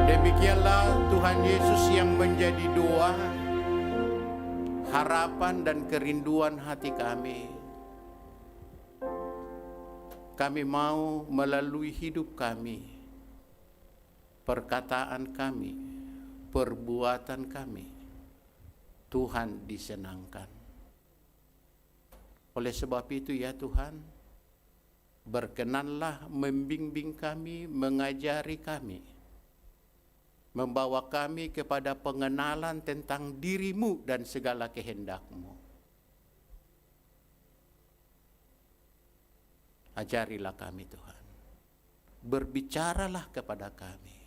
Demikianlah Tuhan Yesus yang menjadi doa, harapan dan kerinduan hati kami. Kami mau melalui hidup kami, perkataan kami, perbuatan kami, Tuhan disenangkan. Oleh sebab itu ya Tuhan, berkenanlah membimbing kami, mengajari kami, membawa kami kepada pengenalan tentang diri-Mu dan segala kehendak-Mu. Ajarilah kami Tuhan, berbicaralah kepada kami,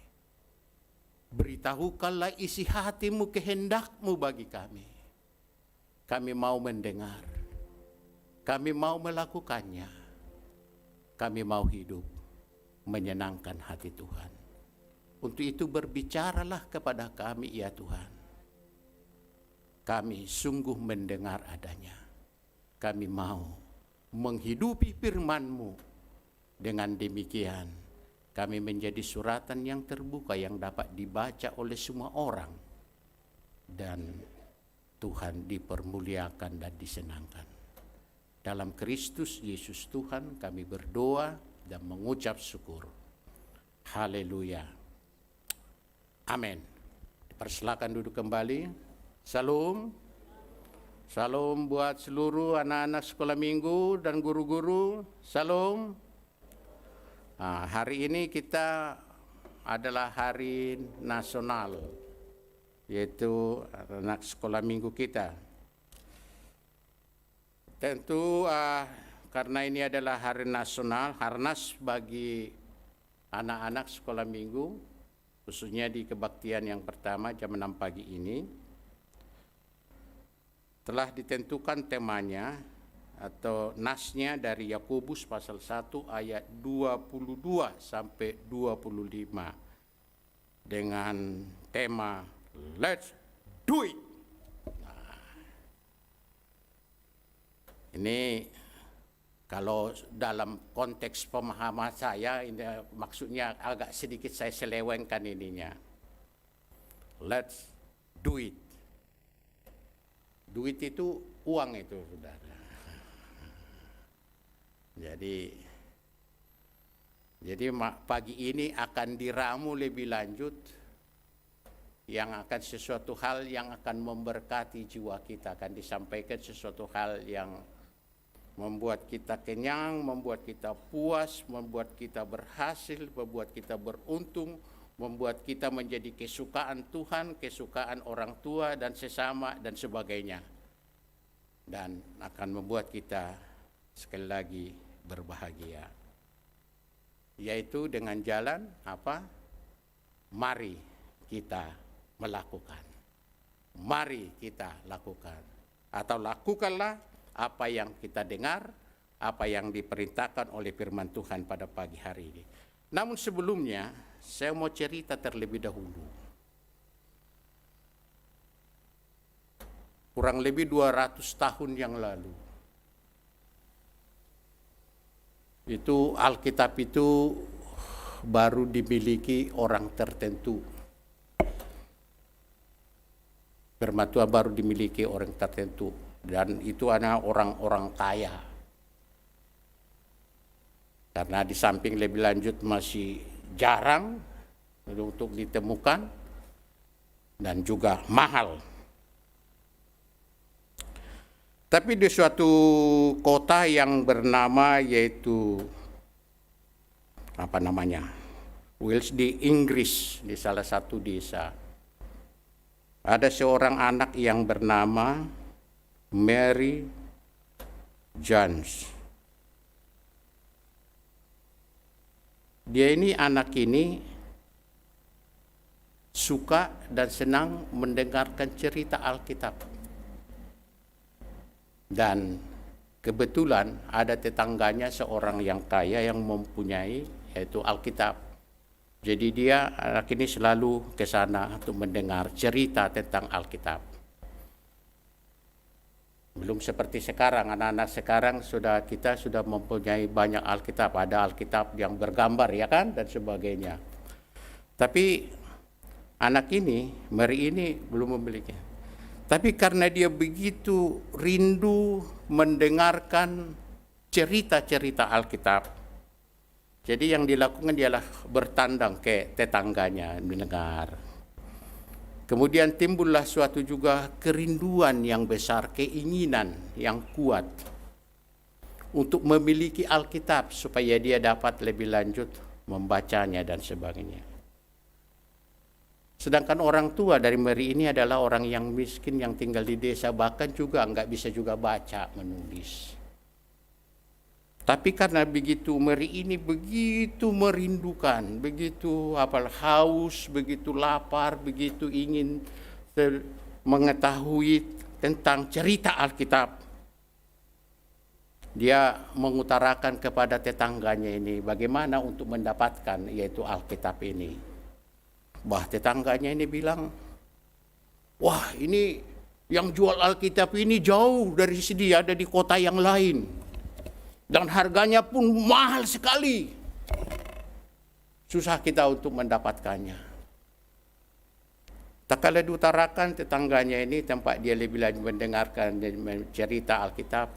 beritahukanlah isi hati-Mu, kehendak-Mu bagi kami. Kami mau mendengar, kami mau melakukannya, kami mau hidup menyenangkan hati Tuhan. Untuk itu berbicaralah kepada kami ya Tuhan. Kami sungguh mendengar adanya. Kami mau menghidupi firman-Mu. Dengan demikian kami menjadi suratan yang terbuka yang dapat dibaca oleh semua orang. Dan Tuhan dipermuliakan dan disenangkan. Dalam Kristus Yesus Tuhan kami berdoa dan mengucap syukur. Haleluya. Amin. Persilakan duduk kembali. Salam. Salam buat seluruh anak-anak sekolah minggu dan guru-guru. Salam. Hari ini kita adalah hari nasional, yaitu anak sekolah minggu kita. Tentu karena ini adalah hari nasional, harnas bagi anak-anak sekolah minggu, khususnya di kebaktian yang pertama jam 6 pagi ini, telah ditentukan temanya atau nasnya dari Yakobus pasal 1 ayat 22 sampai 25 dengan tema Let's Do It. Ini kalau dalam konteks pemahaman saya, ini maksudnya agak sedikit saya selewengkan ininya. Let's do it. Duit itu uang itu, saudara. Jadi pagi ini akan diramu lebih lanjut yang akan sesuatu hal yang akan memberkati jiwa kita, akan disampaikan sesuatu hal yang membuat kita kenyang, membuat kita puas, membuat kita berhasil, membuat kita beruntung, membuat kita menjadi kesukaan Tuhan, kesukaan orang tua dan sesama dan sebagainya. Dan akan membuat kita sekali lagi berbahagia. Yaitu dengan jalan apa? Mari kita melakukan. Mari kita lakukan. Atau lakukanlah apa yang kita dengar, apa yang diperintahkan oleh firman Tuhan pada pagi hari ini. Namun sebelumnya, saya mau cerita terlebih dahulu. Kurang lebih 200 tahun yang lalu, itu Alkitab itu baru dimiliki orang tertentu. Firman Tuhan baru dimiliki orang tertentu. Dan itu adalah orang-orang kaya. Karena di samping lebih lanjut masih jarang untuk ditemukan dan juga mahal. Tapi di suatu kota yang bernama yaitu Wales di Inggris, di salah satu desa, ada seorang anak yang bernama Mary Jones. Dia ini, anak ini suka dan senang mendengarkan cerita Alkitab. Dan kebetulan ada tetangganya seorang yang kaya yang mempunyai yaitu Alkitab. Jadi dia, anak ini selalu ke sana untuk mendengar cerita tentang Alkitab. Belum seperti sekarang, anak-anak sekarang kita sudah mempunyai banyak Alkitab, ada Alkitab yang bergambar ya kan dan sebagainya. Tapi anak ini, Mary ini belum memiliki. Tapi karena dia begitu rindu mendengarkan cerita-cerita Alkitab, jadi yang dilakukan dialah bertandang ke tetangganya mendengar. Kemudian timbullah suatu juga kerinduan yang besar, keinginan yang kuat untuk memiliki Alkitab supaya dia dapat lebih lanjut membacanya dan sebagainya. Sedangkan orang tua dari Mary ini adalah orang yang miskin yang tinggal di desa, bahkan juga nggak bisa juga baca menulis. Tapi karena begitu Mary ini begitu merindukan, begitu haus, begitu lapar, begitu ingin mengetahui tentang cerita Alkitab, dia mengutarakan kepada tetangganya ini bagaimana untuk mendapatkan yaitu Alkitab ini. Tetangganya ini bilang, wah ini yang jual Alkitab ini jauh dari sini, ada di kota yang lain. Dan harganya pun mahal sekali. Susah kita untuk mendapatkannya. Tak kala diutarakan tetangganya ini tempat dia lebih lanjut mendengarkan dan cerita Alkitab,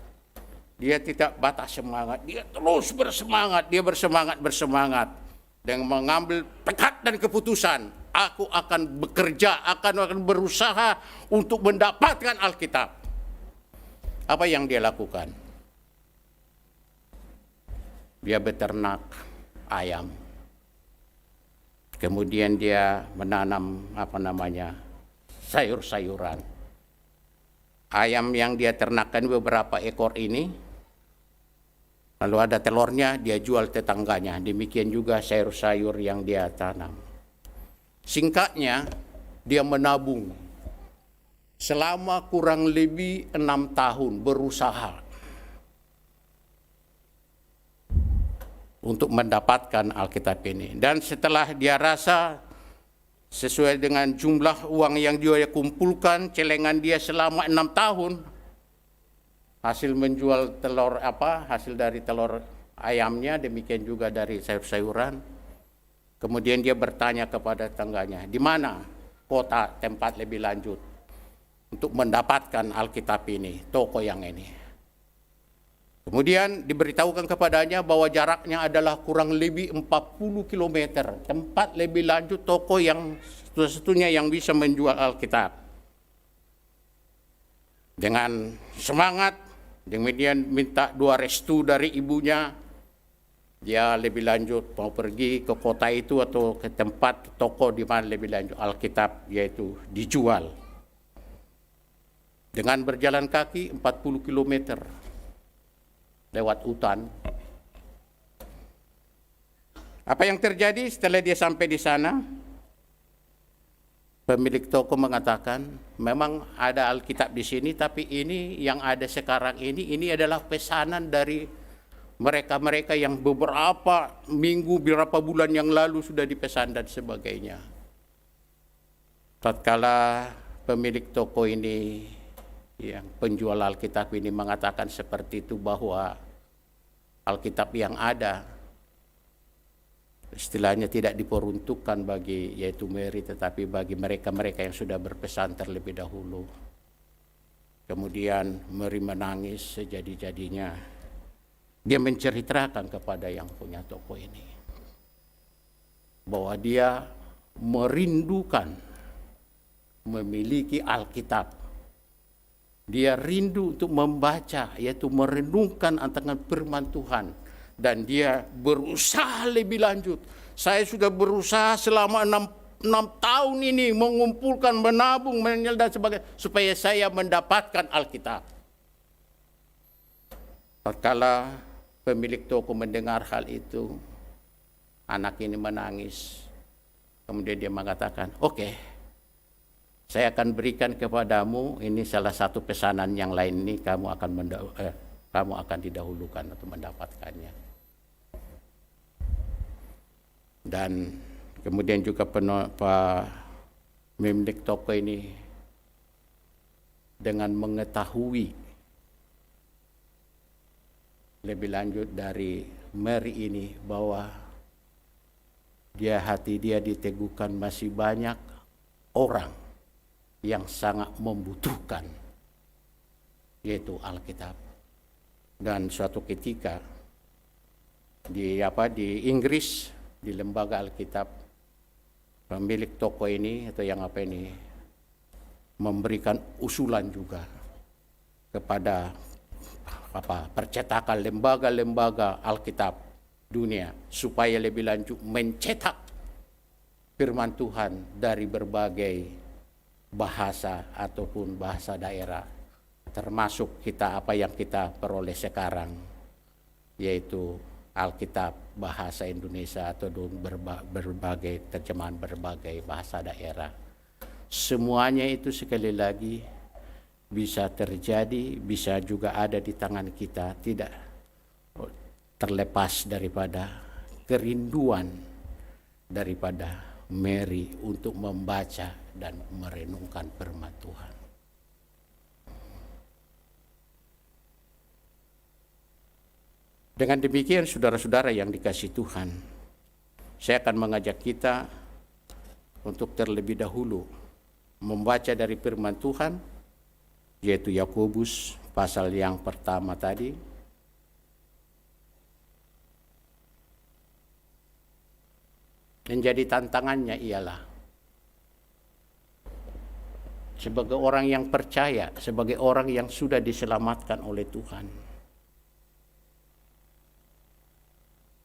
dia tidak batas semangat, dia terus bersemangat, dia bersemangat dengan mengambil tekad dan keputusan, aku akan bekerja, akan berusaha untuk mendapatkan Alkitab. Apa yang dia lakukan? Dia beternak ayam. Kemudian dia menanam sayur-sayuran. Ayam yang dia ternakkan beberapa ekor ini, lalu ada telurnya, dia jual tetangganya. Demikian juga sayur-sayur yang dia tanam. Singkatnya, dia menabung selama kurang lebih 6 tahun berusaha untuk mendapatkan Alkitab ini. Dan setelah dia rasa sesuai dengan jumlah uang yang dia kumpulkan, celengan dia selama 6 tahun, hasil menjual hasil dari telur ayamnya, demikian juga dari sayur-sayuran. Kemudian dia bertanya kepada tetangganya, di mana kota tempat lebih lanjut untuk mendapatkan Alkitab ini, toko yang ini. Kemudian diberitahukan kepadanya bahwa jaraknya adalah kurang lebih 40 km. Tempat lebih lanjut toko yang satu-satunya yang bisa menjual Alkitab. Dengan semangat, kemudian minta 2 restu dari ibunya. Dia lebih lanjut mau pergi ke kota itu atau ke tempat toko di mana lebih lanjut Alkitab yaitu dijual. Dengan berjalan kaki 40 km. Lewat hutan. Apa yang terjadi setelah dia sampai di sana? Pemilik toko mengatakan, memang ada Alkitab di sini, tapi ini yang ada sekarang ini adalah pesanan dari mereka-mereka yang beberapa minggu, beberapa bulan yang lalu sudah dipesan dan sebagainya. Tatkala pemilik toko ini, yang penjual Alkitab ini mengatakan seperti itu, bahwa Alkitab yang ada istilahnya tidak diperuntukkan bagi yaitu Mary, tetapi bagi mereka-mereka yang sudah berpesan terlebih dahulu. Kemudian Mary menangis sejadi-jadinya. Dia menceritakan kepada yang punya toko ini bahwa dia merindukan memiliki Alkitab. Dia rindu untuk membaca, yaitu merenungkan antara firman Tuhan. Dan dia berusaha lebih lanjut. Saya sudah berusaha selama 6 tahun ini mengumpulkan, menabung, dan sebagainya, supaya saya mendapatkan Alkitab. Tatkala pemilik toko mendengar hal itu, anak ini menangis. Kemudian dia mengatakan, oke, saya akan berikan kepadamu, ini salah satu pesanan yang lain ini, kamu akan didahulukan untuk mendapatkannya. Dan kemudian juga pemilik toko ini dengan mengetahui lebih lanjut dari Mary ini bahwa hati dia diteguhkan masih banyak orang yang sangat membutuhkan, yaitu Alkitab. Dan suatu ketika di Inggris, di lembaga Alkitab, pemilik toko ini atau yang memberikan usulan juga kepada percetakan lembaga-lembaga Alkitab dunia supaya lebih lanjut mencetak firman Tuhan dari berbagai bahasa ataupun bahasa daerah, termasuk yang kita peroleh sekarang, yaitu Alkitab bahasa Indonesia atau berbagai terjemahan berbagai bahasa daerah. Semuanya itu sekali lagi bisa terjadi, bisa juga ada di tangan kita, tidak terlepas daripada kerinduan daripada Mary untuk membaca dan merenungkan firman Tuhan. Dengan demikian, saudara-saudara yang dikasihi Tuhan, saya akan mengajak kita untuk terlebih dahulu membaca dari firman Tuhan, yaitu Yakobus pasal yang pertama tadi. Menjadi tantangannya ialah sebagai orang yang percaya, sebagai orang yang sudah diselamatkan oleh Tuhan,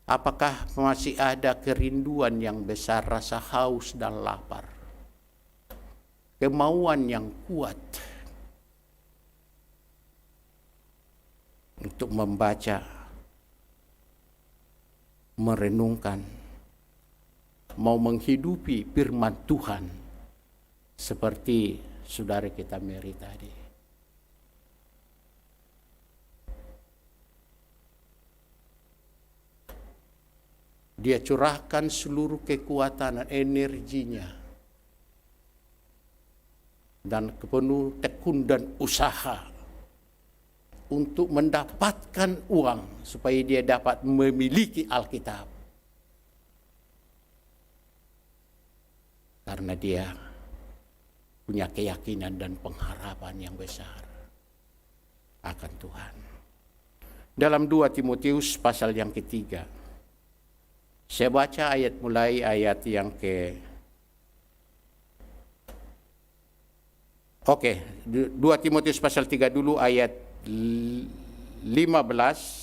apakah masih ada kerinduan yang besar, rasa haus dan lapar, kemauan yang kuat untuk membaca, merenungkan, mau menghidupi firman Tuhan seperti saudara kita Mary tadi. Dia curahkan seluruh kekuatan dan energinya dan penuh tekun dan usaha untuk mendapatkan uang supaya dia dapat memiliki Alkitab. Karena dia punya keyakinan dan pengharapan yang besar akan Tuhan. Dalam 2 Timotius pasal yang ketiga, saya baca mulai ayat yang 2 Timotius pasal 3 dulu, ayat 15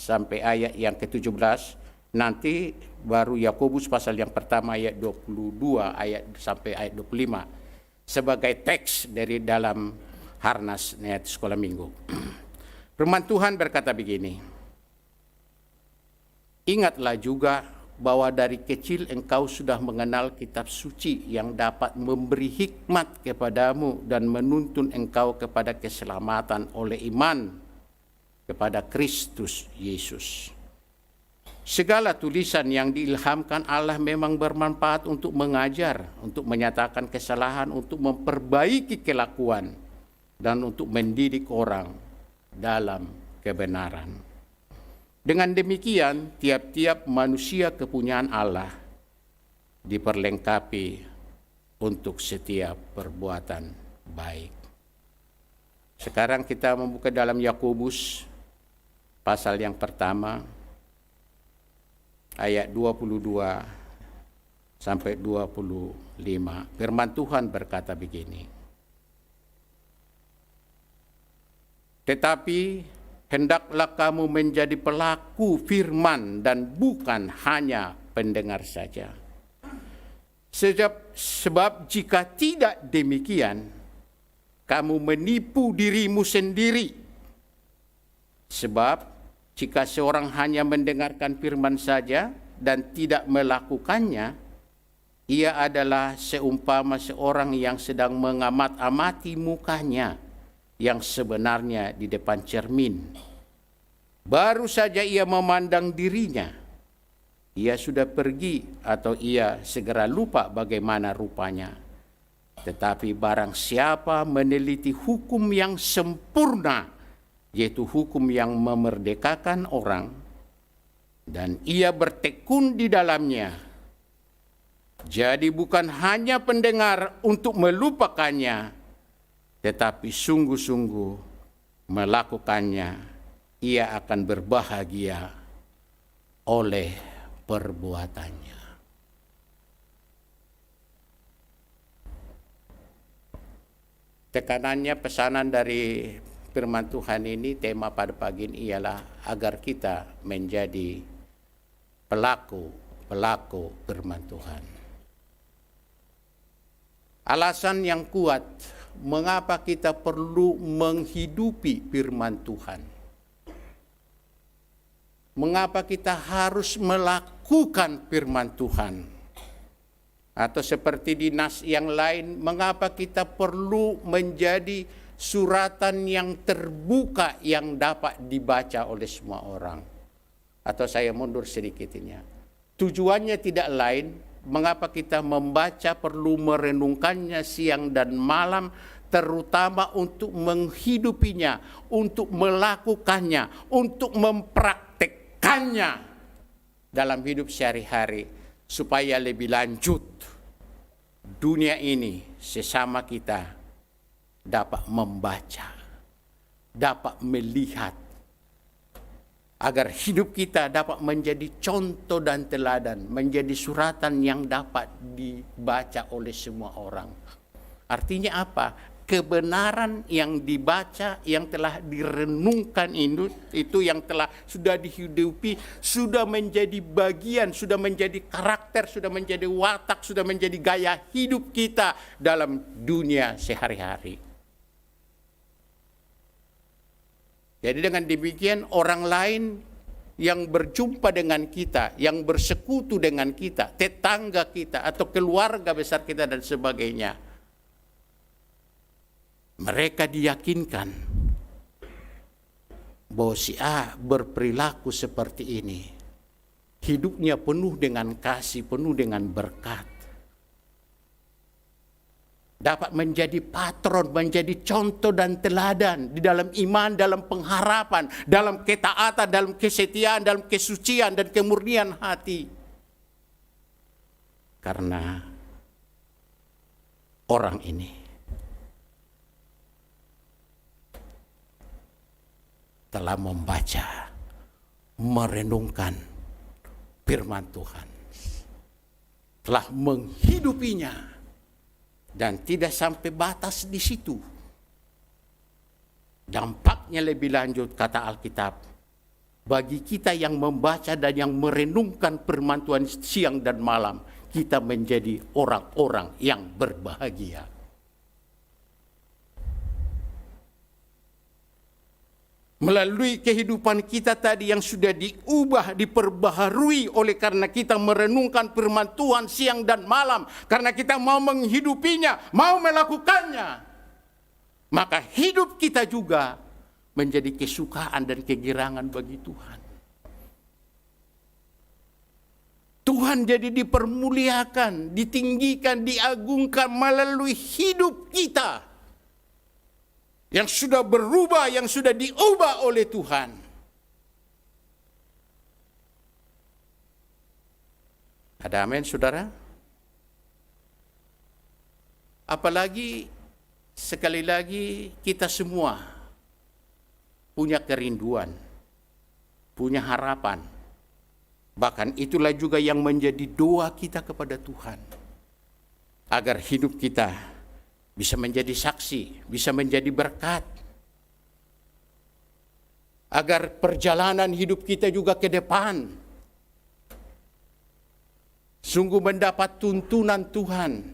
sampai ayat yang ke-17. Nanti baru Yakobus pasal yang pertama ayat 22 ayat sampai ayat 25 sebagai teks dari dalam Harnas Niat Sekolah Minggu. Firman Tuhan berkata begini, ingatlah juga bahwa dari kecil engkau sudah mengenal kitab suci yang dapat memberi hikmat kepadamu dan menuntun engkau kepada keselamatan oleh iman kepada Kristus Yesus. Segala tulisan yang diilhamkan Allah memang bermanfaat untuk mengajar, untuk menyatakan kesalahan, untuk memperbaiki kelakuan, dan untuk mendidik orang dalam kebenaran. Dengan demikian, tiap-tiap manusia kepunyaan Allah diperlengkapi untuk setiap perbuatan baik. Sekarang kita membuka dalam Yakobus pasal yang pertama, ayat 22 sampai 25. Firman Tuhan berkata begini. Tetapi hendaklah kamu menjadi pelaku firman dan bukan hanya pendengar saja. Sebab jika tidak demikian, kamu menipu dirimu sendiri. Sebab jika seorang hanya mendengarkan firman saja dan tidak melakukannya, ia adalah seumpama seorang yang sedang mengamat-amati mukanya yang sebenarnya di depan cermin. Baru saja ia memandang dirinya, ia sudah pergi atau ia segera lupa bagaimana rupanya. Tetapi barang siapa meneliti hukum yang sempurna, yaitu hukum yang memerdekakan orang, dan ia bertekun di dalamnya, Jadi bukan hanya pendengar untuk melupakannya, tetapi sungguh-sungguh melakukannya, ia akan berbahagia oleh perbuatannya. Tekanannya, pesanan dari firman Tuhan ini, tema pada pagi ini ialah agar kita menjadi pelaku firman Tuhan. Alasan yang kuat mengapa kita perlu menghidupi firman Tuhan. Mengapa kita harus melakukan firman Tuhan. Atau seperti di nas yang lain, mengapa kita perlu menjadi suratan yang terbuka yang dapat dibaca oleh semua orang. Atau saya mundur sedikit ini. Tujuannya tidak lain, mengapa kita membaca perlu merenungkannya siang dan malam, terutama untuk menghidupinya, untuk melakukannya, untuk mempraktekkannya dalam hidup sehari-hari, supaya lebih lanjut dunia ini sesama kita dapat membaca, dapat melihat, agar hidup kita dapat menjadi contoh dan teladan, menjadi suratan yang dapat dibaca oleh semua orang. Artinya apa? Kebenaran yang dibaca, yang telah direnungkan itu yang telah sudah dihidupi, sudah menjadi bagian, sudah menjadi karakter, sudah menjadi watak, sudah menjadi gaya hidup kita dalam dunia sehari-hari. Jadi dengan demikian orang lain yang berjumpa dengan kita, yang bersekutu dengan kita, tetangga kita atau keluarga besar kita dan sebagainya, mereka diyakinkan bahwa si A berperilaku seperti ini, hidupnya penuh dengan kasih, penuh dengan berkat, dapat menjadi patron, menjadi contoh dan teladan di dalam iman, dalam pengharapan, dalam ketaatan, dalam kesetiaan, dalam kesucian dan kemurnian hati. Karena orang ini telah membaca, merenungkan firman Tuhan, telah menghidupinya, dan tidak sampai batas di situ. Dampaknya lebih lanjut, kata Alkitab, bagi kita yang membaca dan yang merenungkan firman Tuhan siang dan malam, kita menjadi orang-orang yang berbahagia. Melalui kehidupan kita tadi yang sudah diubah, diperbaharui oleh karena kita merenungkan firman Tuhan siang dan malam, karena kita mau menghidupinya, mau melakukannya, maka hidup kita juga menjadi kesukaan dan kegirangan bagi Tuhan. Tuhan jadi dipermuliakan, ditinggikan, diagungkan melalui hidup kita yang sudah berubah, yang sudah diubah oleh Tuhan. Ada amin, saudara? Apalagi sekali lagi kita semua punya kerinduan, punya harapan. Bahkan itulah juga yang menjadi doa kita kepada Tuhan, agar hidup kita bisa menjadi saksi, bisa menjadi berkat. Agar perjalanan hidup kita juga ke depan sungguh mendapat tuntunan Tuhan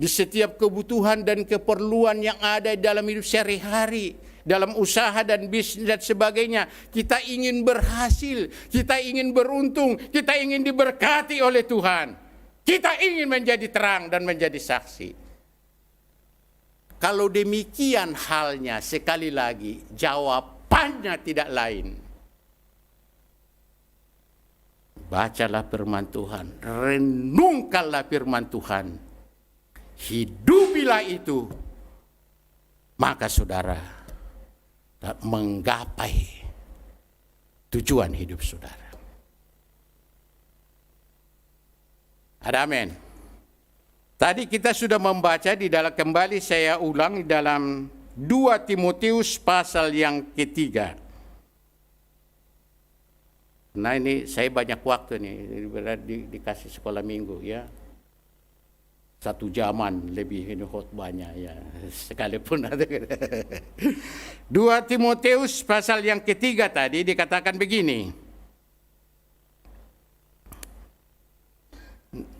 di setiap kebutuhan dan keperluan yang ada dalam hidup sehari-hari, dalam usaha dan bisnis dan sebagainya. Kita ingin berhasil, kita ingin beruntung, kita ingin diberkati oleh Tuhan. Kita ingin menjadi terang dan menjadi saksi. Kalau demikian halnya, sekali lagi jawabannya tidak lain. Bacalah firman Tuhan, renungkanlah firman Tuhan, hidupilah itu, maka saudara menggapai tujuan hidup saudara. Ada amin. Tadi kita sudah membaca di dalam, kembali saya ulang, di dalam 2 Timotius pasal yang ketiga. Nah ini saya banyak waktu nih, dikasih sekolah minggu ya. 1 jaman lebih ini khotbahnya ya, sekalipun ada. 2 Timotius pasal yang ketiga tadi dikatakan begini.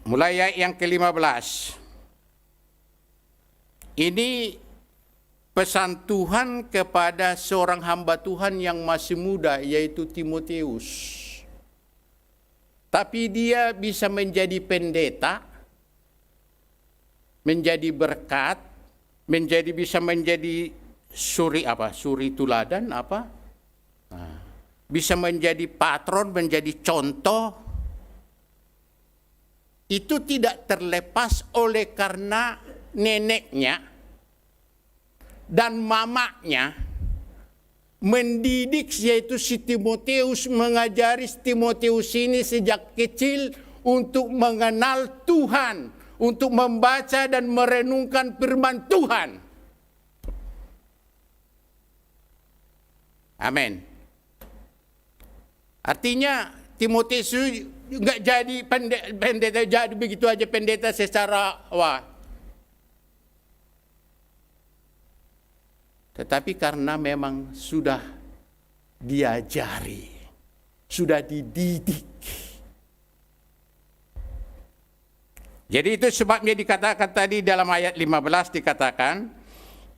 Mulai ayat yang ke-15. Ini pesan Tuhan kepada seorang hamba Tuhan yang masih muda, yaitu Timotius. Tapi dia bisa menjadi pendeta, menjadi berkat, bisa menjadi suri tuladan apa? Nah, bisa menjadi patron, menjadi contoh. Itu tidak terlepas oleh karena neneknya dan mamanya mendidik, yaitu si Timotius, mengajari Timotius ini sejak kecil untuk mengenal Tuhan, untuk membaca dan merenungkan firman Tuhan. Amin. Artinya Timotius nggak jadi pendeta, jadi begitu aja pendeta secara tetapi karena memang sudah diajari, sudah dididik. Jadi itu sebabnya dikatakan tadi dalam ayat 15 dikatakan,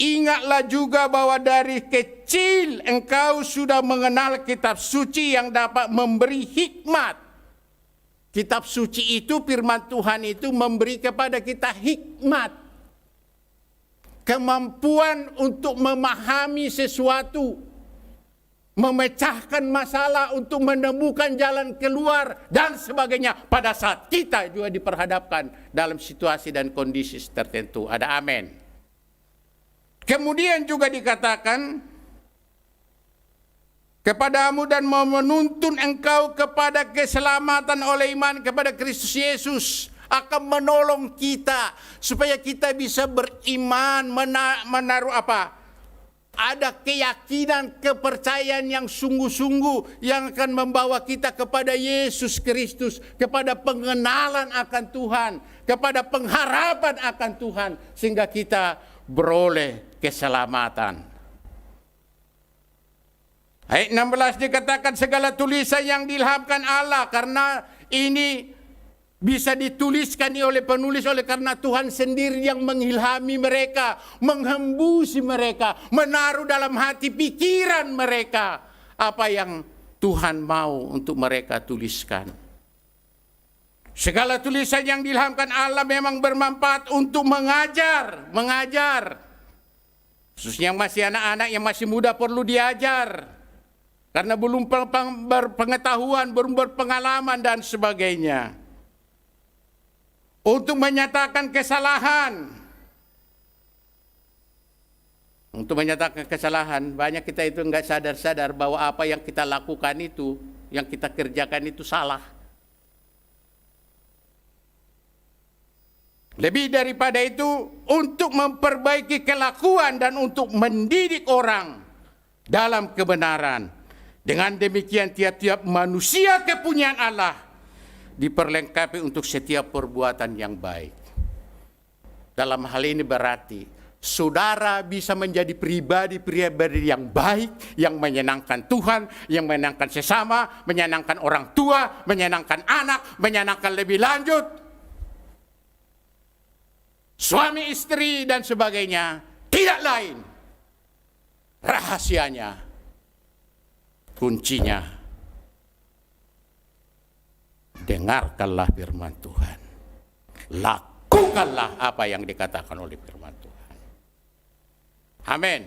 ingatlah juga bahwa dari kecil engkau sudah mengenal kitab suci yang dapat memberi hikmat. Kitab suci itu, firman Tuhan itu memberi kepada kita hikmat. Kemampuan untuk memahami sesuatu. Memecahkan masalah, untuk menemukan jalan keluar dan sebagainya. Pada saat kita juga diperhadapkan dalam situasi dan kondisi tertentu. Ada amin. Kemudian juga dikatakan, kepadamu dan menuntun engkau kepada keselamatan oleh iman kepada Kristus Yesus, akan menolong kita supaya kita bisa beriman, menaruh ada keyakinan, kepercayaan yang sungguh-sungguh yang akan membawa kita kepada Yesus Kristus, kepada pengenalan akan Tuhan, kepada pengharapan akan Tuhan, sehingga kita beroleh keselamatan. Ayat 16 dikatakan segala tulisan yang diilhamkan Allah, karena ini bisa dituliskan oleh penulis oleh karena Tuhan sendiri yang mengilhami mereka, menghembusi mereka, menaruh dalam hati pikiran mereka apa yang Tuhan mau untuk mereka tuliskan. Segala tulisan yang diilhamkan Allah memang bermanfaat untuk mengajar. Khususnya yang masih anak-anak, yang masih muda perlu diajar. Karena belum berpengetahuan, belum berpengalaman dan sebagainya. Untuk menyatakan kesalahan. Untuk menyatakan kesalahan, banyak kita itu enggak sadar-sadar bahwa apa yang kita lakukan itu, yang kita kerjakan itu salah. Lebih daripada itu, untuk memperbaiki kelakuan dan untuk mendidik orang dalam kebenaran. Dengan demikian tiap-tiap manusia kepunyaan Allah diperlengkapi untuk setiap perbuatan yang baik. Dalam hal ini berarti saudara bisa menjadi pribadi-pribadi yang baik, yang menyenangkan Tuhan, yang menyenangkan sesama, menyenangkan orang tua, menyenangkan anak, menyenangkan lebih lanjut suami istri dan sebagainya. Tidak lain rahasianya, kuncinya, dengarkanlah firman Tuhan. Lakukanlah apa yang dikatakan oleh firman Tuhan. Amin.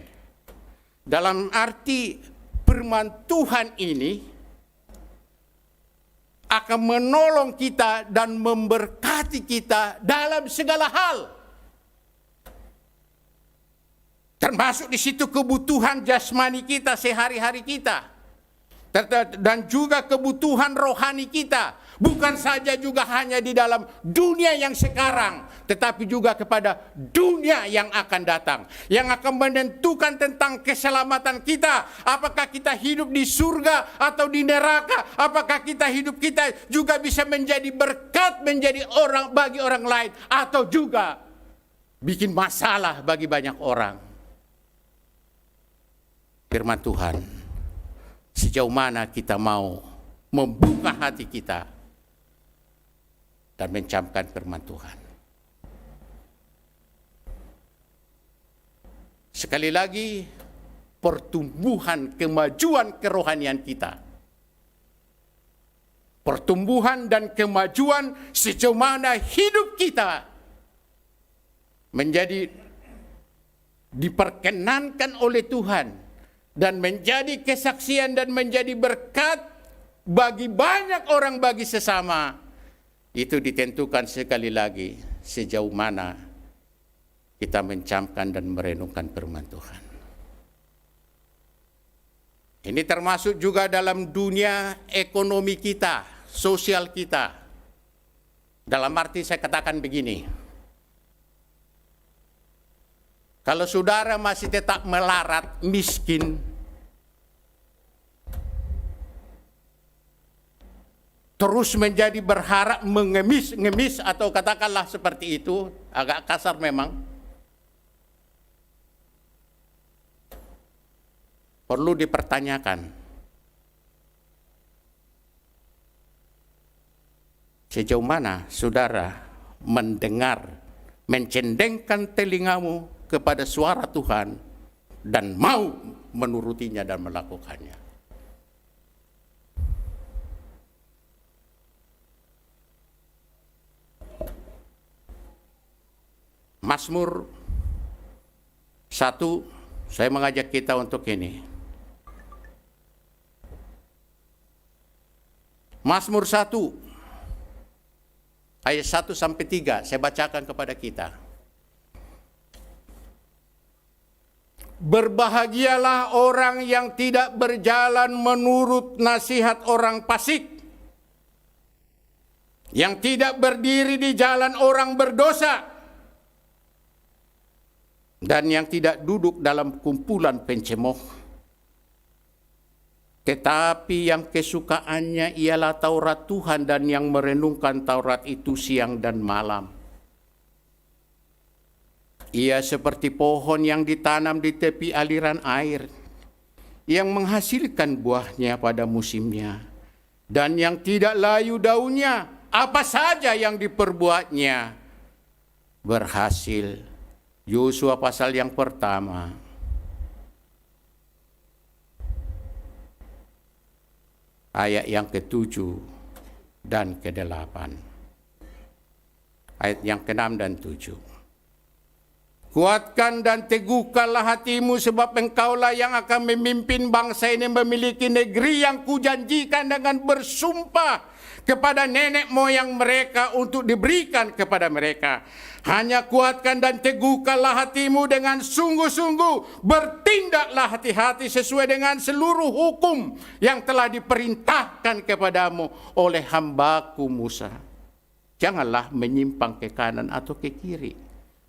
Dalam arti firman Tuhan ini akan menolong kita dan memberkati kita dalam segala hal. Termasuk di situ kebutuhan jasmani kita sehari-hari kita. Dan juga kebutuhan rohani kita. Bukan saja juga hanya di dalam dunia yang sekarang, tetapi juga kepada dunia yang akan datang. Yang akan menentukan tentang keselamatan kita. Apakah kita hidup di surga atau di neraka. Apakah kita juga bisa menjadi berkat, menjadi orang bagi orang lain. Atau juga bikin masalah bagi banyak orang. Firman Tuhan, sejauh mana kita mau membuka hati kita dan mencamkan firman Tuhan. Sekali lagi, pertumbuhan kemajuan kerohanian kita. Pertumbuhan dan kemajuan sejauh mana hidup kita menjadi diperkenankan oleh Tuhan dan menjadi kesaksian dan menjadi berkat bagi banyak orang, bagi sesama. Itu ditentukan sekali lagi sejauh mana kita mencamkan dan merenungkan firman Tuhan. Ini termasuk juga dalam dunia ekonomi kita, sosial kita. Dalam arti saya katakan begini, kalau saudara masih tetap melarat, miskin, terus menjadi berharap mengemis atau katakanlah seperti itu, agak kasar memang. Perlu dipertanyakan. Sejauh mana saudara mendengar, mencendengkan telingamu kepada suara Tuhan dan mau menurutinya dan melakukannya. Mazmur 1, saya mengajak kita untuk ini. Mazmur 1, ayat 1 sampai 3, saya bacakan kepada kita. Berbahagialah orang yang tidak berjalan menurut nasihat orang fasik, yang tidak berdiri di jalan orang berdosa, dan yang tidak duduk dalam kumpulan pencemooh. Tetapi yang kesukaannya ialah Taurat Tuhan dan yang merenungkan Taurat itu siang dan malam. Ia seperti pohon yang ditanam di tepi aliran air, yang menghasilkan buahnya pada musimnya, dan yang tidak layu daunnya, apa saja yang diperbuatnya berhasil. Yosua pasal yang pertama. Ayat yang ke-7 dan ke-8. Ayat yang ke-6 dan 7. Kuatkan dan teguhkanlah hatimu, sebab engkaulah yang akan memimpin bangsa ini memiliki negeri yang kujanjikan dengan bersumpah kepada nenek moyang mereka untuk diberikan kepada mereka. Hanya kuatkan dan teguhkanlah hatimu dengan sungguh-sungguh. Bertindaklah hati-hati sesuai dengan seluruh hukum yang telah diperintahkan kepadamu oleh hambaku Musa. Janganlah menyimpang ke kanan atau ke kiri,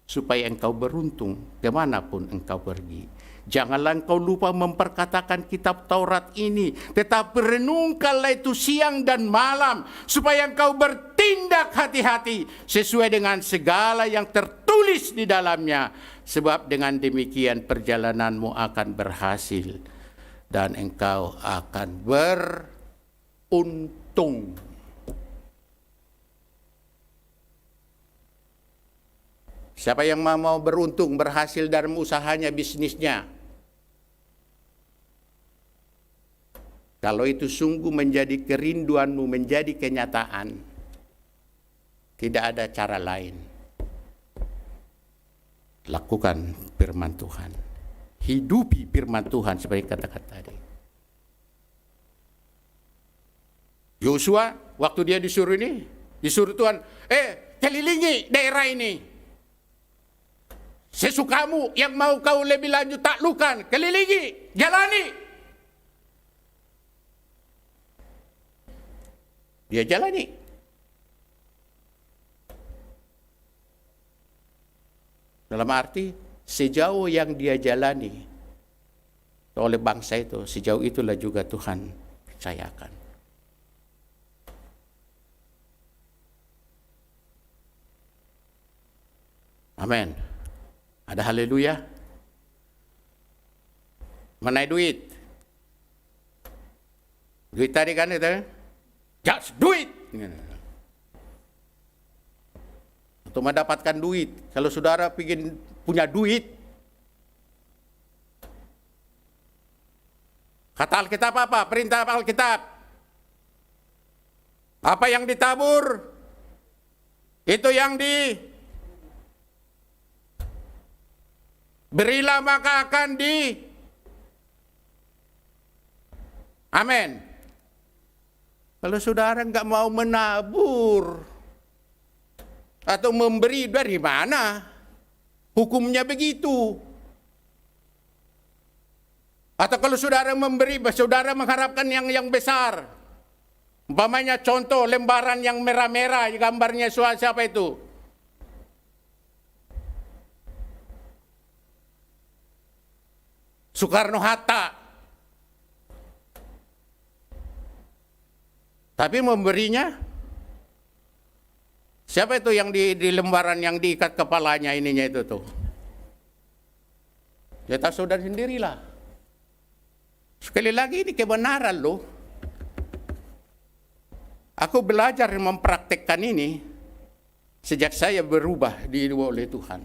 supaya engkau beruntung kemanapun engkau pergi. Janganlah engkau lupa memperkatakan kitab Taurat ini, tetapi renungkanlah itu siang dan malam, supaya engkau bertindak hati-hati sesuai dengan segala yang tertulis di dalamnya. Sebab dengan demikian perjalananmu akan berhasil dan engkau akan beruntung. Siapa yang mau beruntung, berhasil dalam usahanya, bisnisnya? Kalau itu sungguh menjadi kerinduanmu, menjadi kenyataan, tidak ada cara lain. Lakukan firman Tuhan. Hidupi firman Tuhan seperti kata-kata tadi. Yosua, waktu dia disuruh Tuhan, kelilingi daerah ini. Sesukamu, yang mau kau lebih lanjut taklukan, kelilingi, jalani. Dia jalani. Dalam arti, sejauh yang dia jalani oleh bangsa itu, sejauh itulah juga Tuhan percayakan. Amin. Ada haleluya. Mengenai duit. Duit tadi kan itu. Just duit. Untuk mendapatkan duit. Kalau saudara ingin punya duit. Kata Alkitab apa? Perintah Alkitab. Apa yang ditabur, itu yang berilah maka akan amin. Kalau saudara nggak mau menabur atau memberi, dari mana? Hukumnya begitu. Atau kalau saudara memberi, saudara mengharapkan yang besar. Umpamanya contoh lembaran yang merah-merah, gambarnya siapa itu? Soekarno-Hatta. Tapi memberinya, siapa itu yang di lembaran yang diikat kepalanya ininya itu tuh? Ya tahu saudara sendirilah. Sekali lagi ini kebenaran loh. Aku belajar mempraktekkan ini sejak saya berubah oleh Tuhan.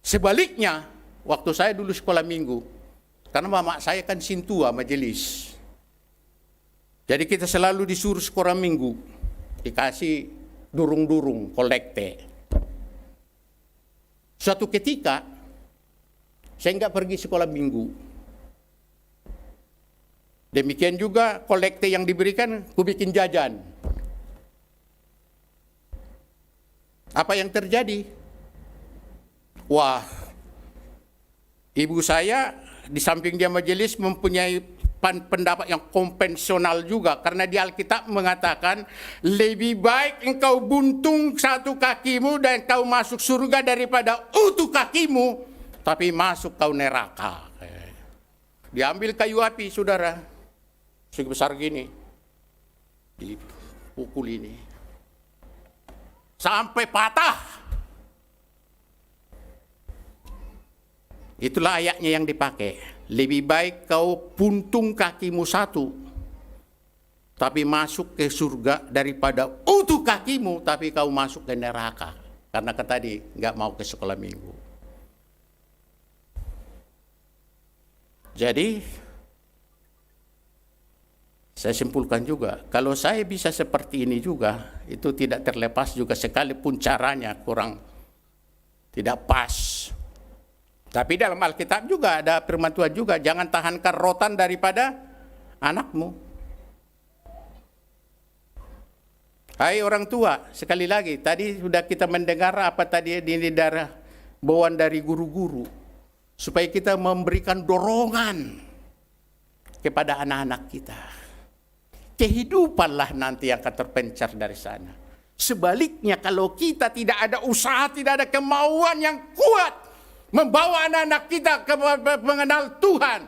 Sebaliknya, waktu saya dulu sekolah minggu, karena mama saya kan sintua majelis. Jadi kita selalu disuruh sekolah minggu, dikasih durung-durung, kolekte. Suatu ketika, saya nggak pergi sekolah minggu. Demikian juga kolekte yang diberikan, ku bikin jajan. Apa yang terjadi? Wah, ibu saya di samping dia majelis mempunyai pendapat yang konvensional juga. Karena di Alkitab mengatakan, lebih baik engkau buntung satu kakimu dan kau masuk surga daripada utuh kakimu, tapi masuk kau neraka. Diambil kayu api, saudara. Sebesar gini, dipukul ini sampai patah. Itulah ayatnya yang dipakai. Lebih baik kau puntung kakimu satu, tapi masuk ke surga, daripada utuh kakimu, tapi kau masuk ke neraka. Karena tadi nggak mau ke sekolah minggu. Jadi saya simpulkan juga, kalau saya bisa seperti ini juga, itu tidak terlepas juga sekalipun caranya kurang tidak pas. Tapi dalam Alkitab juga ada firman Tuhan juga, jangan tahankan rotan daripada anakmu. Hai orang tua, sekali lagi, tadi sudah kita mendengar apa tadi di darah bawaan dari guru-guru, supaya kita memberikan dorongan kepada anak-anak kita. Kehidupanlah nanti yang akan terpencar dari sana. Sebaliknya kalau kita tidak ada usaha, tidak ada kemauan yang kuat membawa anak-anak kita ke mengenal Tuhan,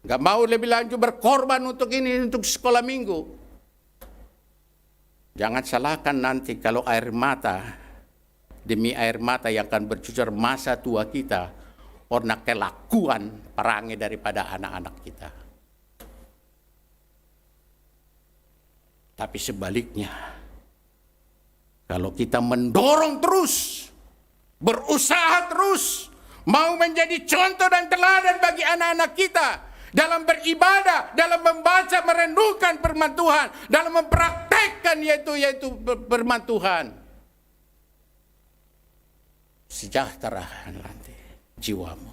nggak mau lebih lanjut berkorban untuk ini, untuk sekolah minggu, jangan salahkan nanti kalau air mata demi air mata yang akan bercucur masa tua kita, karena kelakuan perangai daripada anak-anak kita. Tapi sebaliknya, kalau kita mendorong terus, berusaha terus, mau menjadi contoh dan teladan bagi anak-anak kita dalam beribadah, dalam membaca, merenungkan firman Tuhan, dalam mempraktekkan yaitu firman Tuhan, sejahtera nanti jiwamu.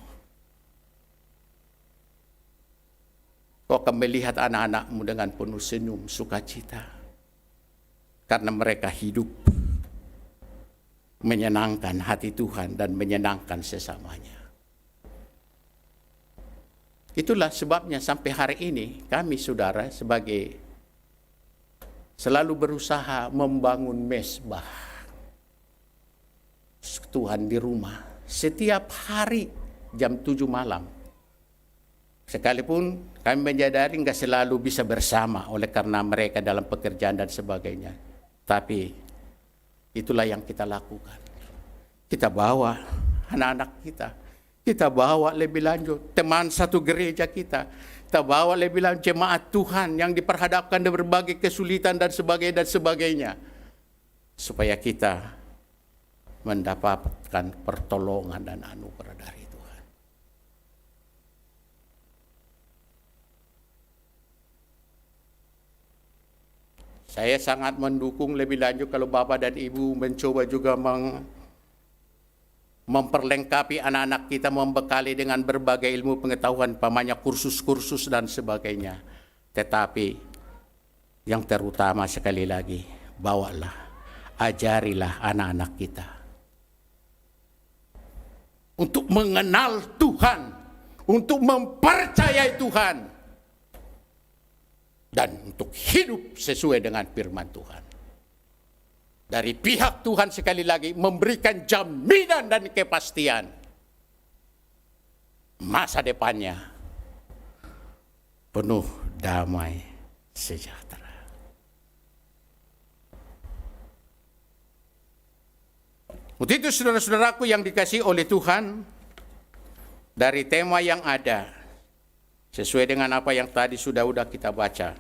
Kau akan melihat anak-anakmu dengan penuh senyum, sukacita. Karena mereka hidup menyenangkan hati Tuhan dan menyenangkan sesamanya. Itulah sebabnya sampai hari ini kami saudara sebagai selalu berusaha membangun mesbah Tuhan di rumah setiap hari jam 7 malam. Sekalipun kami menyadari nggak selalu bisa bersama oleh karena mereka dalam pekerjaan dan sebagainya. Tapi itulah yang kita lakukan. Kita bawa anak-anak kita. Kita bawa lebih lanjut teman satu gereja kita. Kita bawa lebih lanjut jemaat Tuhan yang diperhadapkan dengan berbagai kesulitan dan sebagainya. Supaya kita mendapatkan pertolongan dan anugerah dari Tuhan. Saya sangat mendukung lebih lanjut kalau Bapak dan Ibu mencoba juga memperlengkapi anak-anak kita, membekali dengan berbagai ilmu pengetahuan, pamannya kursus-kursus dan sebagainya. Tetapi yang terutama sekali lagi, bawalah, ajarilah anak-anak kita untuk mengenal Tuhan, untuk mempercayai Tuhan, dan untuk hidup sesuai dengan firman Tuhan. Dari pihak Tuhan sekali lagi memberikan jaminan dan kepastian masa depannya penuh damai sejahtera. Untuk itu saudara-saudaraku yang dikasihi oleh Tuhan, dari tema yang ada sesuai dengan apa yang tadi sudah kita baca,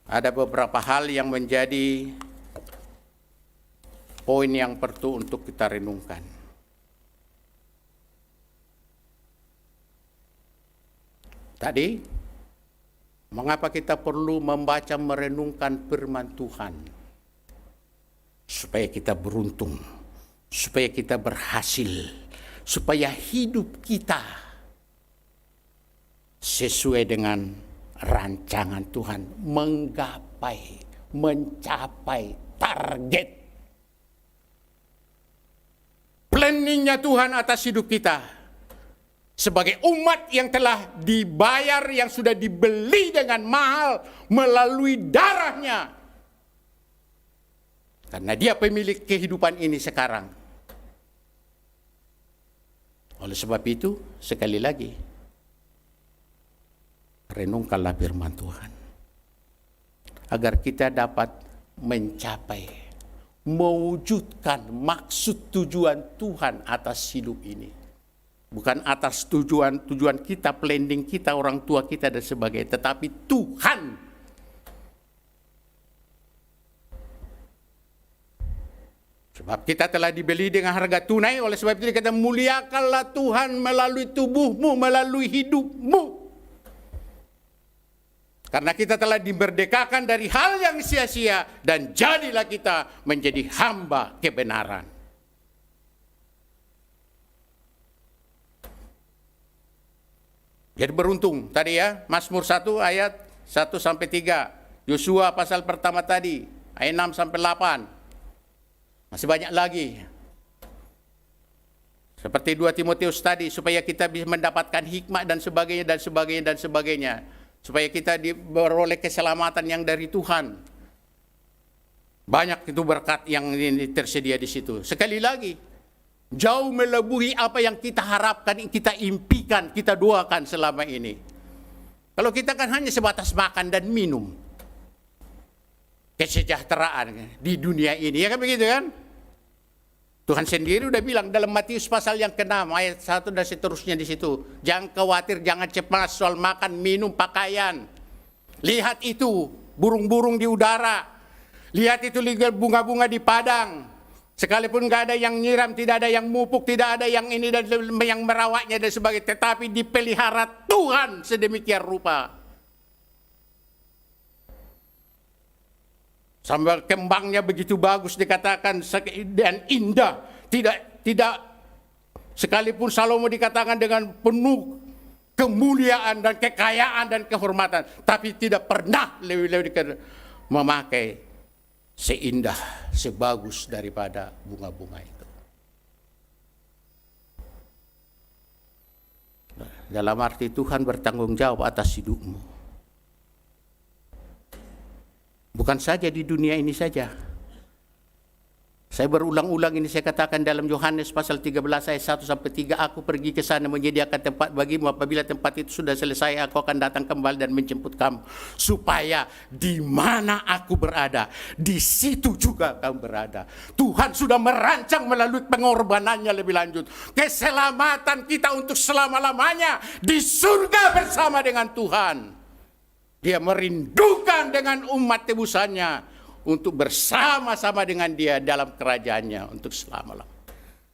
ada beberapa hal yang menjadi poin yang perlu untuk kita renungkan. Tadi, mengapa kita perlu membaca merenungkan firman Tuhan? Supaya kita beruntung, supaya kita berhasil, supaya hidup kita sesuai dengan rancangan Tuhan, mencapai target planningnya Tuhan atas hidup kita sebagai umat yang telah dibayar, yang sudah dibeli dengan mahal melalui darahnya, karena Dia pemilik kehidupan ini sekarang. Oleh sebab itu, sekali lagi, renungkanlah firman Tuhan agar kita dapat mencapai, mewujudkan maksud tujuan Tuhan atas hidup ini. Bukan atas tujuan kita, planning kita, orang tua kita dan sebagainya, tetapi Tuhan. Sebab kita telah dibeli dengan harga tunai, oleh sebab itu kita muliakanlah Tuhan melalui tubuhmu, melalui hidupmu. Karena kita telah dimerdekakan dari hal yang sia-sia dan jadilah kita menjadi hamba kebenaran. Jadi beruntung tadi ya, Mazmur 1 ayat 1 sampai 3, Yosua pasal pertama tadi ayat 6 sampai 8. Masih banyak lagi. Seperti 2 Timotius tadi, supaya kita bisa mendapatkan hikmat dan sebagainya. Supaya kita beroleh keselamatan yang dari Tuhan. Banyak itu berkat yang ini tersedia di situ. Sekali lagi, jauh melebihi apa yang kita harapkan, kita impikan, kita doakan selama ini. Kalau kita kan hanya sebatas makan dan minum, kesejahteraan di dunia ini, ya kan begitu kan? Tuhan sendiri udah bilang dalam Matius pasal yang ke-6 ayat 1 dan seterusnya di situ. Jangan khawatir, jangan cemas soal makan, minum, pakaian. Lihat itu burung-burung di udara. Lihat itu bunga-bunga di padang. Sekalipun gak ada yang nyiram, tidak ada yang mupuk, tidak ada yang ini dan yang merawatnya dan sebagainya, tetapi dipelihara Tuhan sedemikian rupa. Sambil kembangnya begitu bagus dikatakan dan indah. Tidak sekalipun Salomo dikatakan dengan penuh kemuliaan dan kekayaan dan kehormatan, tapi tidak pernah lebih memakai seindah, sebagus daripada bunga-bunga itu. Dalam arti Tuhan bertanggung jawab atas hidupmu. Bukan saja di dunia ini saja. Saya berulang-ulang ini saya katakan dalam Yohanes pasal 13 ayat 1-3, aku pergi ke sana menyediakan tempat bagimu, apabila tempat itu sudah selesai aku akan datang kembali dan menjemput kamu, supaya di mana aku berada di situ juga kamu berada. Tuhan sudah merancang melalui pengorbanannya lebih lanjut keselamatan kita untuk selama-lamanya di surga bersama dengan Tuhan. Dia merindukan dengan umat tebusannya untuk bersama-sama dengan dia dalam kerajaannya untuk selama-lamanya.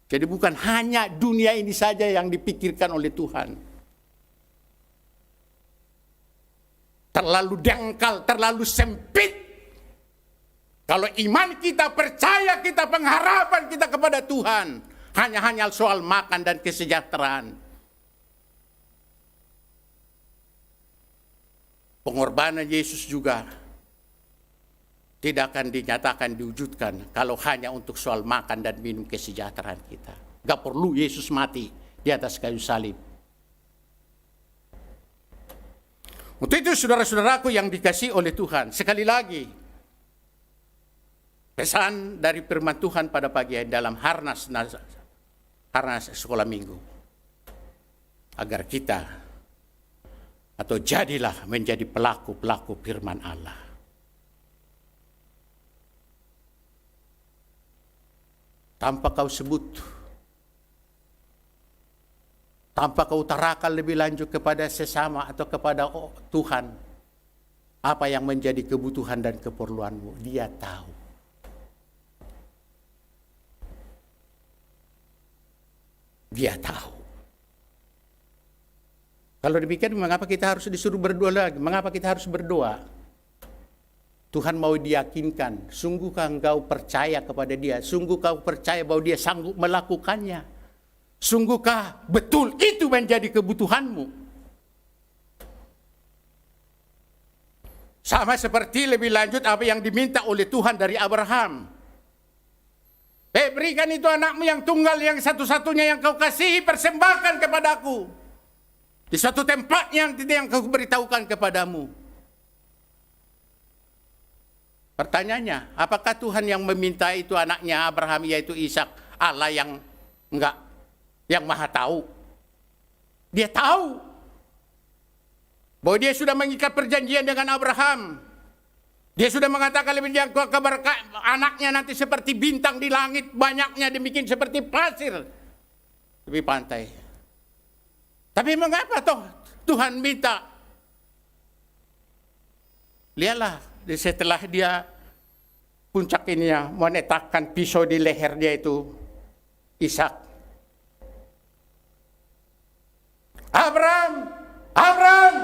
Jadi bukan hanya dunia ini saja yang dipikirkan oleh Tuhan. Terlalu dangkal, terlalu sempit. Kalau iman kita, percaya kita, pengharapan kita kepada Tuhan hanya soal makan dan kesejahteraan. Pengorbanan Yesus juga tidak akan dinyatakan, diwujudkan kalau hanya untuk soal makan dan minum kesejahteraan kita. Gak perlu Yesus mati di atas kayu salib. Untuk itu saudara-saudaraku yang dikasihi oleh Tuhan, sekali lagi pesan dari firman Tuhan pada pagi hari dalam harnas sekolah minggu, agar kita atau jadilah menjadi pelaku-pelaku firman Allah. Tanpa kau sebut, tanpa kau utarakan lebih lanjut kepada sesama atau kepada Tuhan, apa yang menjadi kebutuhan dan keperluanmu, Dia tahu. Dia tahu. Kalau demikian, mengapa kita harus disuruh berdoa lagi? Mengapa kita harus berdoa? Tuhan mau diyakinkan, sungguhkah engkau percaya kepada Dia? Sungguh kau percaya bahwa Dia sanggup melakukannya? Sungguhkah betul itu menjadi kebutuhanmu? Sama seperti lebih lanjut apa yang diminta oleh Tuhan dari Abraham. Berikan itu anakmu yang tunggal, yang satu-satunya yang kau kasihi, persembahkan kepadaku. Di suatu tempat yang tidak yang kau beritahukan kepadamu. Pertanyaannya, apakah Tuhan yang meminta itu anaknya Abraham yaitu Ishak, Allah yang enggak, yang maha tahu? Dia tahu bahwa Dia sudah mengikat perjanjian dengan Abraham. Dia sudah mengatakan lebih jauh kabar anaknya nanti seperti bintang di langit, banyaknya demikian seperti pasir di pantai. Tapi mengapa toh Tuhan minta? Lihatlah, setelah dia puncak ini ya, menetapkan pisau di leher dia itu Ishak. Abraham,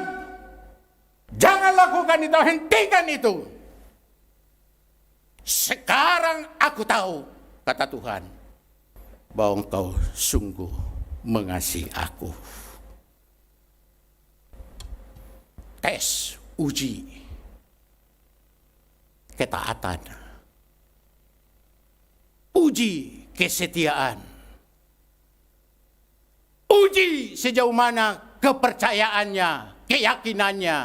jangan lakukan itu, hentikan itu. Sekarang aku tahu, kata Tuhan, bahwa engkau sungguh mengasihi aku. Tes, uji ketaatan, uji kesetiaan, uji sejauh mana kepercayaannya, keyakinannya.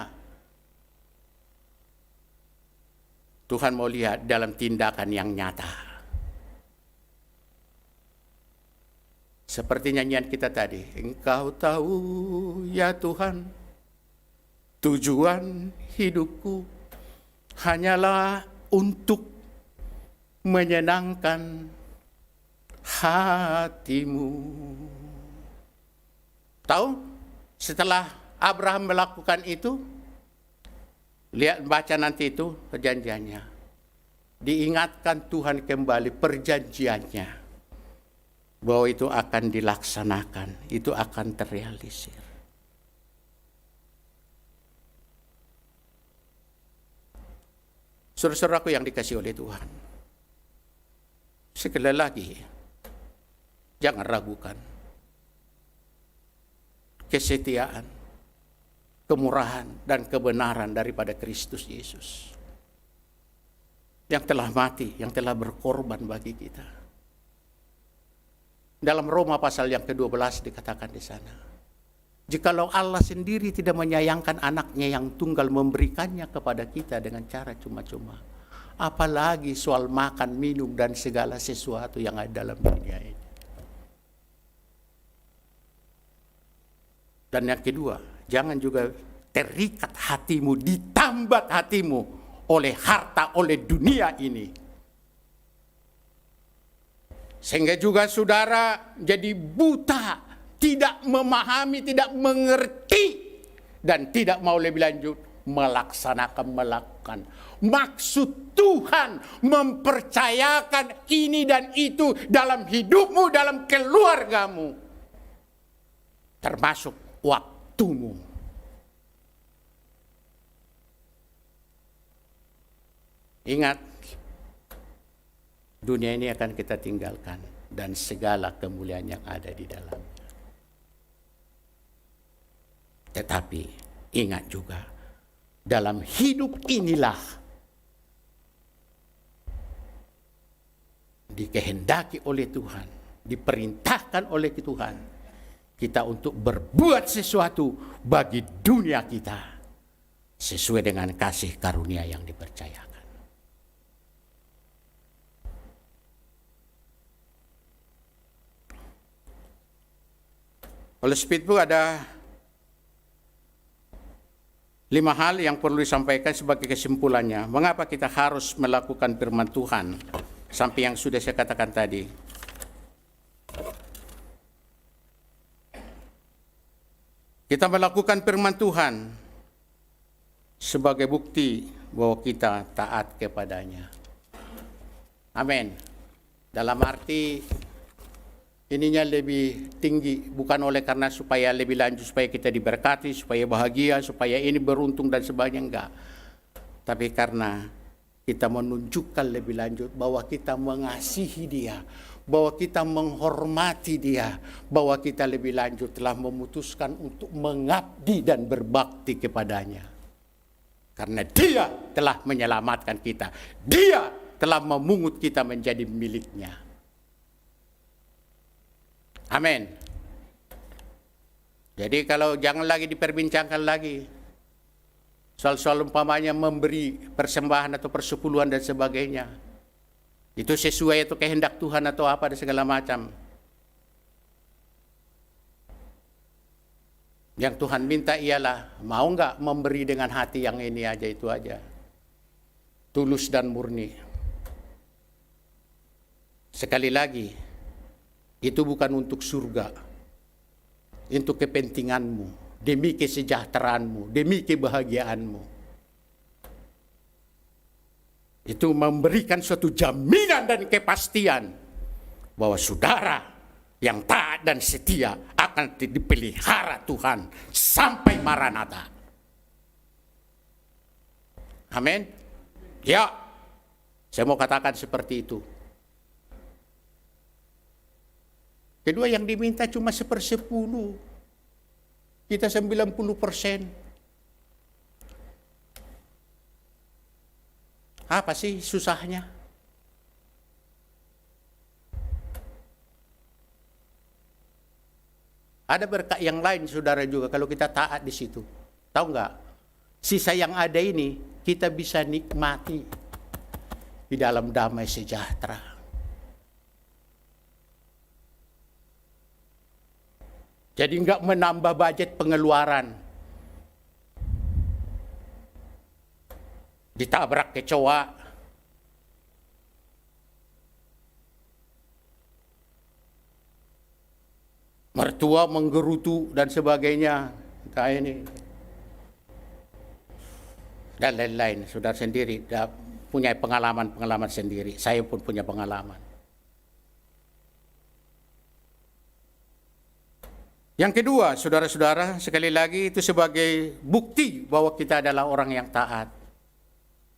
Tuhan mau lihat dalam tindakan yang nyata. Seperti nyanyian kita tadi, Engkau tahu ya Tuhan, tujuan hidupku hanyalah untuk menyenangkan hatimu. Tahu? Setelah Abraham melakukan itu, lihat baca nanti itu perjanjiannya. Diingatkan Tuhan kembali perjanjiannya, bahwa itu akan dilaksanakan, itu akan terrealisir. Saudara-saudaraku yang dikasihi oleh Tuhan, sekali lagi, jangan ragukan kesetiaan, kemurahan, dan kebenaran daripada Kristus Yesus yang telah mati, yang telah berkorban bagi kita. Dalam Roma pasal yang ke-12 dikatakan di sana, Jikalau Allah sendiri tidak menyayangkan anaknya yang tunggal memberikannya kepada kita dengan cara cuma-cuma, apalagi soal makan, minum, dan segala sesuatu yang ada dalam dunia ini. Dan yang kedua, jangan juga terikat hatimu, ditambat hatimu oleh harta, oleh dunia ini. Sehingga juga saudara jadi buta, tidak memahami, tidak mengerti, dan tidak mau lebih lanjut melakukan maksud Tuhan, mempercayakan ini dan itu dalam hidupmu, dalam keluargamu, termasuk waktumu. Ingat, dunia ini akan kita tinggalkan dan segala kemuliaan yang ada di dalamnya. Tetapi ingat juga, dalam hidup inilah dikehendaki oleh Tuhan, diperintahkan oleh Tuhan, kita untuk berbuat sesuatu bagi dunia kita sesuai dengan kasih karunia yang dipercayakan. Oleh sebab itu ada 5 hal yang perlu disampaikan sebagai kesimpulannya. Mengapa kita harus melakukan firman Tuhan? Sampai yang sudah saya katakan tadi. Kita melakukan firman Tuhan sebagai bukti bahwa kita taat kepadanya. Amin. Dalam arti ininya lebih tinggi, bukan oleh karena supaya lebih lanjut, supaya kita diberkati, supaya bahagia, supaya ini beruntung dan sebagainya, enggak. Tapi karena kita menunjukkan lebih lanjut bahwa kita mengasihi Dia, bahwa kita menghormati Dia, bahwa kita lebih lanjut telah memutuskan untuk mengabdi dan berbakti kepadanya. Karena Dia telah menyelamatkan kita, Dia telah memungut kita menjadi miliknya. Amin. Jadi kalau jangan lagi diperbincangkan lagi soal-soal umpamanya memberi persembahan atau persepuluhan dan sebagainya. Itu sesuai itu kehendak Tuhan atau apa dan segala macam. Yang Tuhan minta ialah mau enggak memberi dengan hati yang ini aja, itu aja. Tulus dan murni. Sekali lagi, itu bukan untuk surga, untuk kepentinganmu, demi kesejahteraanmu, demi kebahagiaanmu. Itu memberikan suatu jaminan dan kepastian bahwa saudara yang taat dan setia akan dipelihara Tuhan sampai Maranatha. Amin. Ya, saya mau katakan seperti itu. Kedua, yang diminta cuma 1/10. Kita 90%. Apa sih susahnya? Ada berkat yang lain, saudara, juga kalau kita taat di situ. Tahu nggak? Sisa yang ada ini kita bisa nikmati di dalam damai sejahtera. Jadi enggak menambah budget pengeluaran. Ditabrak kecoa. Mertua menggerutu dan sebagainya. Kayak ini. Dan lain-lain. Saudara sendiri punya pengalaman-pengalaman sendiri. Saya pun punya pengalaman. Yang kedua, saudara-saudara, sekali lagi itu sebagai bukti bahwa kita adalah orang yang taat,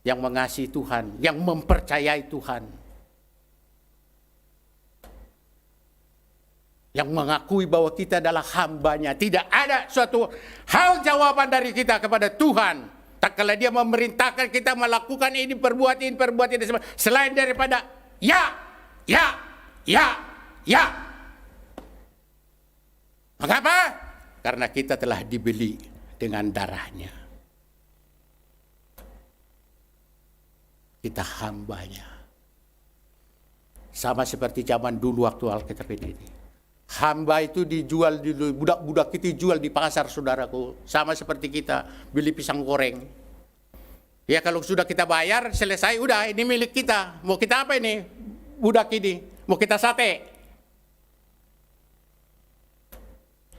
yang mengasihi Tuhan, yang mempercayai Tuhan, yang mengakui bahwa kita adalah hamba-Nya. Tidak ada suatu hal jawaban dari kita kepada Tuhan, tak kala Dia memerintahkan kita melakukan ini, perbuat ini, selain daripada ya, ya, ya, ya. Mengapa? Karena kita telah dibeli dengan darahnya. Kita hambanya. Sama seperti zaman dulu waktu Alkitab ini. Hamba itu dijual, budak-budak itu dijual di pasar, saudaraku. Sama seperti kita beli pisang goreng. Ya kalau sudah kita bayar, selesai, udah ini milik kita. Mau kita apa ini? Budak ini. Mau kita sate.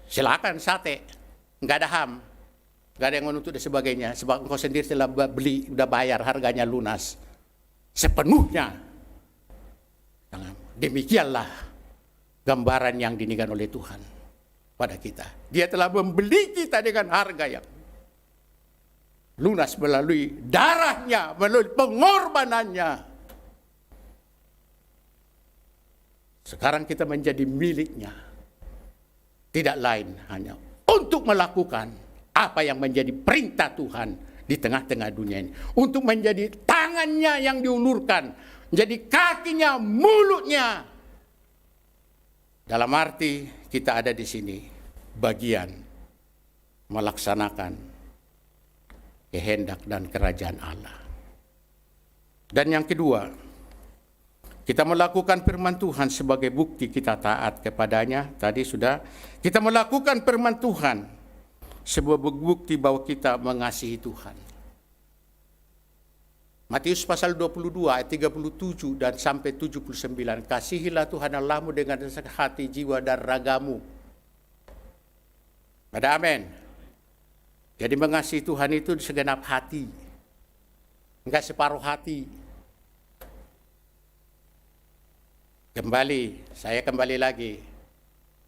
Silakan sate. Nggak ada HAM. Nggak ada yang menuntut dan sebagainya. Sebab engkau sendiri telah beli, udah bayar, harganya lunas. Sepenuhnya. Demikianlah gambaran yang dinikan oleh Tuhan pada kita. Dia telah membeli kita dengan harga yang lunas melalui darahnya, melalui pengorbanannya. Sekarang kita menjadi miliknya. Tidak lain hanya untuk melakukan apa yang menjadi perintah Tuhan di tengah-tengah dunia ini. Untuk menjadi tangannya yang diulurkan, menjadi kakinya, mulutnya. Dalam arti kita ada di sini bagian melaksanakan kehendak dan kerajaan Allah. Dan yang kedua, kita melakukan firman Tuhan sebagai bukti kita taat kepadanya. Tadi sudah. Kita melakukan firman Tuhan sebagai bukti bahwa kita mengasihi Tuhan. Matius pasal 22 ayat 37 dan sampai 79. Kasihilah Tuhan Allahmu dengan hati, jiwa, dan ragamu. Ada amin. Jadi mengasihi Tuhan itu segenap hati. Enggak separuh hati. Saya kembali lagi.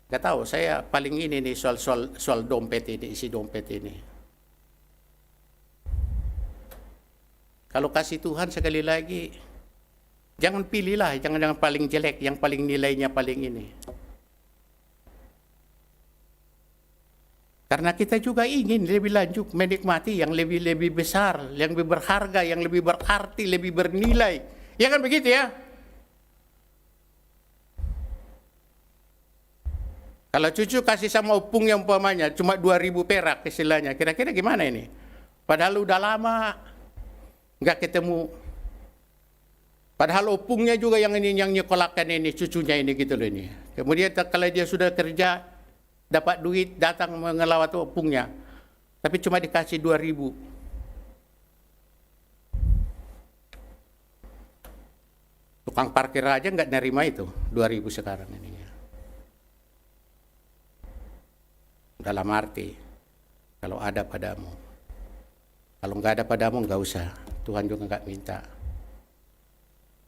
Enggak tahu, saya paling ini nih soal dompet ini, isi dompet ini. Kalau kasih Tuhan sekali lagi, jangan pilihlah, jangan paling jelek, yang paling nilainya paling ini. Karena kita juga ingin lebih lanjut menikmati yang lebih besar, yang lebih berharga, yang lebih berarti, lebih bernilai. Ya kan begitu ya? Kalau cucu kasih sama opung yang umpamanya cuma 2.000 perak istilahnya, kira-kira gimana ini? Padahal udah lama nggak ketemu. Padahal opungnya juga yang ini yang nyekolahkan ini cucunya ini gitu loh ini. Kemudian kalau dia sudah kerja dapat duit datang mengelawat opungnya, tapi cuma dikasih 2.000. Tukang parkir aja nggak nerima itu 2.000 sekarang ini. Dalam arti kalau ada padamu, kalau nggak ada padamu nggak usah. Tuhan juga nggak minta.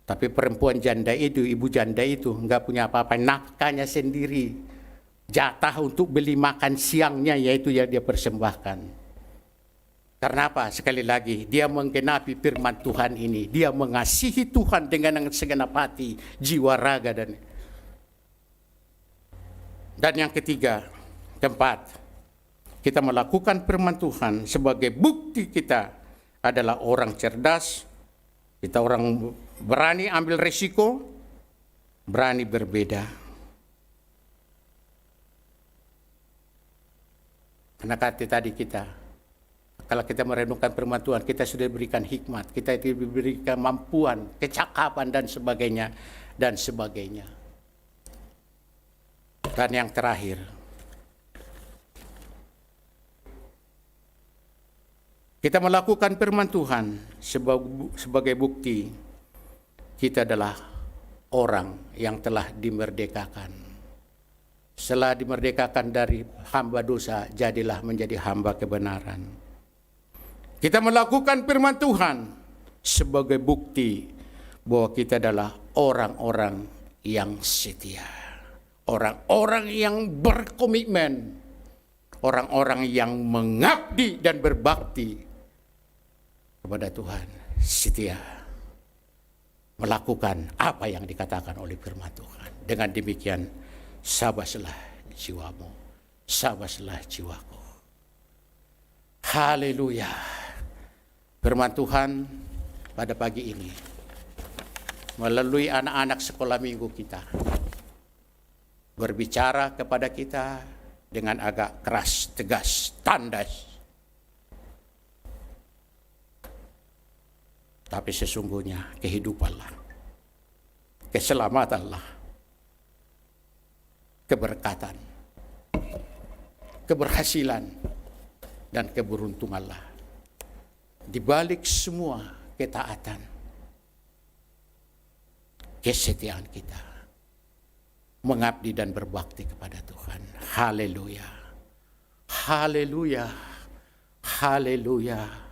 Tapi perempuan janda itu, ibu janda itu nggak punya apa-apa, nafkahnya sendiri, jatah untuk beli makan siangnya yaitu yang dia persembahkan. Karena apa? Sekali lagi, dia menggenapi firman Tuhan ini, dia mengasihi Tuhan dengan segenap hati, jiwa, raga dan yang ketiga, keempat, kita melakukan firman Tuhan sebagai bukti kita adalah orang cerdas, kita orang berani ambil resiko, berani berbeda. Karena kata tadi kita, kalau kita merenungkan firman Tuhan, kita sudah diberikan hikmat, kita diberikan kemampuan, kecakapan dan sebagainya, dan sebagainya. Dan yang terakhir, kita melakukan firman Tuhan sebagai bukti kita adalah orang yang telah dimerdekakan. Setelah dimerdekakan dari hamba dosa, jadilah menjadi hamba kebenaran. Kita melakukan firman Tuhan sebagai bukti bahwa kita adalah orang-orang yang setia. Orang-orang yang berkomitmen. Orang-orang yang mengabdi dan berbakti kepada Tuhan, setia melakukan apa yang dikatakan oleh firman Tuhan. Dengan demikian, sabaslah jiwamu, sabaslah jiwaku. Haleluya. Firman Tuhan pada pagi ini melalui anak-anak sekolah minggu kita berbicara kepada kita dengan agak keras, tegas, tandas. Tapi sesungguhnya kehidupanlah, keselamatanlah, keberkatan, keberhasilan, dan keberuntunganlah. Di balik semua ketaatan, kesetiaan kita, mengabdi dan berbakti kepada Tuhan. Haleluya, haleluya, haleluya.